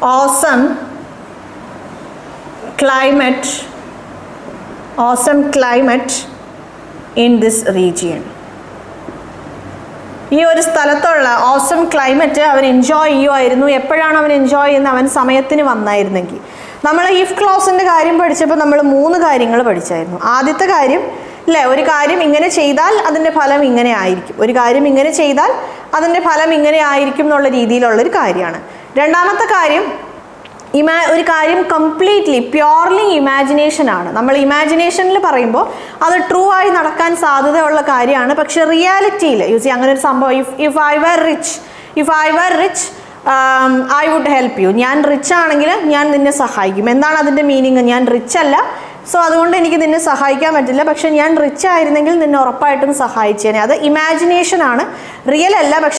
awesome climate in this region. ഈ ഒരു സ്ഥലത്തുള്ള ഓസം ക്ലൈമറ്റ് അവൻ എൻജോയ് ചെയ്യുമായിരുന്നു. എപ്പോഴാണ് അവൻ എൻജോയ് ചെയ്യുന്നത്? അവൻ സമയത്തിന് വന്നായിരുന്നെങ്കിൽ. നമ്മൾ ഇഫ് ക്ലോസിൻ്റെ കാര്യം പഠിച്ചപ്പോൾ നമ്മൾ 3 കാര്യങ്ങൾ പഠിച്ചായിരുന്നു. ആദ്യത്തെ കാര്യം അല്ലേ, ഒരു കാര്യം ഇങ്ങനെ ചെയ്താൽ അതിൻ്റെ ഫലം ഇങ്ങനെ ആയിരിക്കും, ഒരു കാര്യം ഇങ്ങനെ ചെയ്താൽ അതിൻ്റെ ഫലം ഇങ്ങനെ ആയിരിക്കും എന്നുള്ള രീതിയിലുള്ളൊരു കാര്യമാണ്. രണ്ടാമത്തെ കാര്യം ഒരു കാര്യം കംപ്ലീറ്റ്ലി പ്യോർലി ഇമാജിനേഷൻ ആണ്. നമ്മൾ ഇമാജിനേഷനിൽ പറയുമ്പോൾ അത് ട്രൂ ആയി നടക്കാൻ സാധ്യതയുള്ള കാര്യമാണ്. പക്ഷെ റിയാലിറ്റിയിൽ അങ്ങനെ ഒരു സംഭവം, if I were rich I would help you. ഞാൻ റിച്ച് ആണെങ്കിൽ ഞാൻ നിന്നെ സഹായിക്കും. എന്താണ് അതിൻ്റെ മീനിങ്? ഞാൻ റിച്ച് അല്ല, സോ അതുകൊണ്ട് എനിക്ക് നിന്നെ സഹായിക്കാൻ പറ്റില്ല. പക്ഷെ ഞാൻ റിച്ച് ആയിരുന്നെങ്കിൽ നിന്നെ ഉറപ്പായിട്ടും സഹായിച്ചേനെ. അത് ഇമാജിനേഷൻ ആണ്, റിയൽ അല്ല. പക്ഷെ